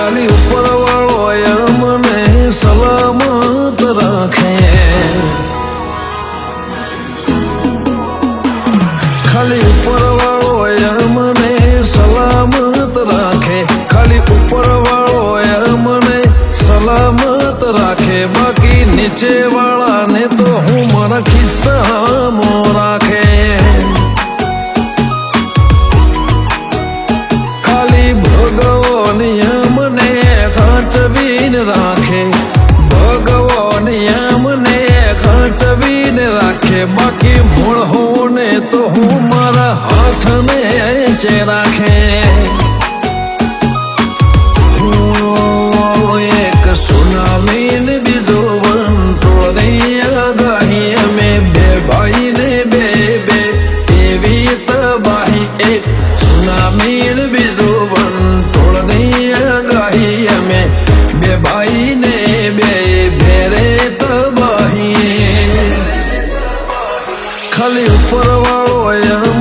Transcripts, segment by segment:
ખાલી ઉપર વાળો મને સલામત રાખે, ખાલી ઉપર વાળો મને સલામત રાખે, ખાલી ઉપર વાળો મને સલામત રાખે, બાકી નીચે વાળાને તો હું મારા ખિસ્સામાં રાખે. ખાલી ભગવાન મને ખાંચવીને રાખે, ભગવાન મને ખાંચવીને રાખે, બાકી મૂળ હોને તો હું મારા હાથને ચે રાખે. એક સુનામીન બીજો વંટોળની આગાહી, અમે બે ભાઈને બે બે એવી તબાહી. એક સુનામીન બીજો વંટોળની આગાહી, અમે બે ભાઈને બે ભેરે તબાહી. ખાલી ઉપર વાળો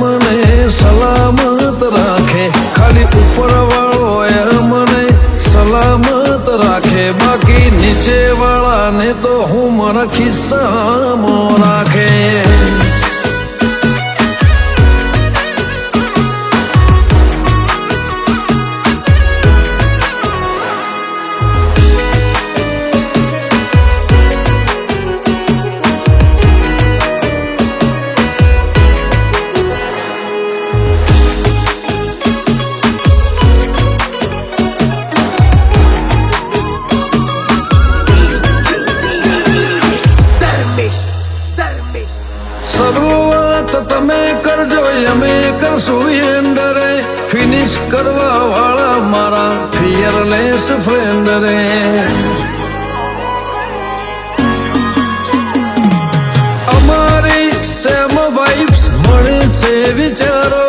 મને સલામત રાખે, ખાલી ઉપર વાળો મને સલામત રાખે, બાકી નીચે વાળાને તો હું મારા ખિસ્સામાં રાખે. શરૂઆત તમે કરજો, અમે કરશું એન્ડરે, ફિનિશ કરવા વાળા મારા ફિયરલેસ ફ્રેન્ડ રે. અમારી સેમ વાઇબ્સ મળે છે વિચારો,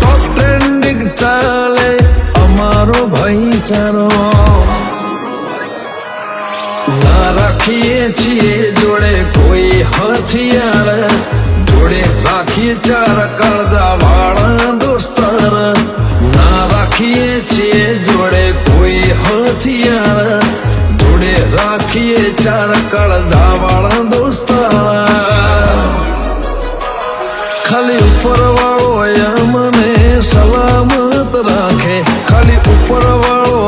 ટોપ ટ્રેન્ડિંગ ચાલે અમારો ભાઈચારો. ના રાખીએ છીએ જોડે કોઈ હથિયાર, જોડે રાખીએ ચાર કાળજા વાળા દોસ્તાર. ના રાખીએ છીએ જોડે કોઈ હથિયાર, જોડે રાખીએ ચાર કાળજા વાળા દોસ્તાર. ખાલી ઉપર વાળો મને સલામત રાખે, ખાલી ઉપર વાળો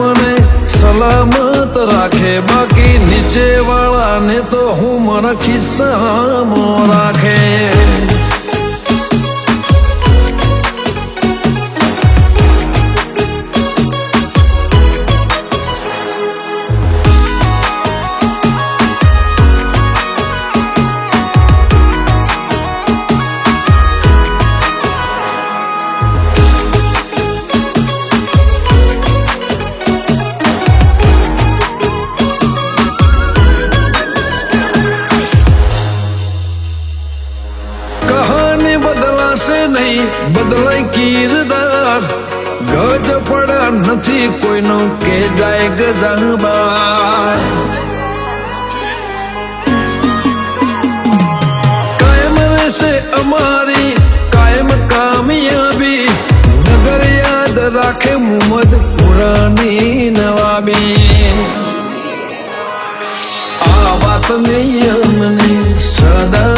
મને સલામત રાખે, બાકી નીચે વાળાને તો હું મારા ખિસ્સામાં રાખે. બદલાશે નહીં, બદલાય કિરદાર, ગજ પડા નથી કોઈનો કે જાય ગજાબાર. કાયમ રહેશે અમારી કાયમ કામયાબી, નગર યાદ રાખે મુહમ્મદ પુરાની નવાબી. આ વાત અમને સદા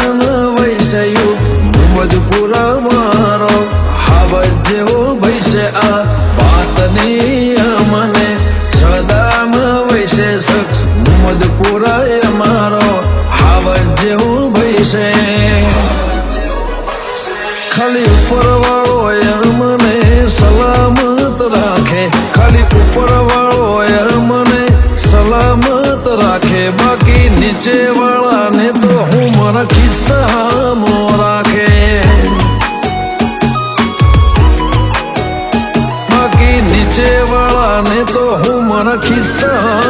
વૈસયું મધપુરા મારો હાવજ જેવો ભૈસે, આ વાતની મને સદામાં વૈસે શખ્સ મધપુરા અમારો હાવજ જેવો ભૈસે. ખાલી ઉપર વાળો મને સલામત રાખે, ખાલી ઉપર વાળો મને સલામત રાખે, બાકી નીચે વાળાને તો હું મારા ખિસ્સામાં રાખે. બાકી નીચે વાળાને તો હું મારા ખિસ્સા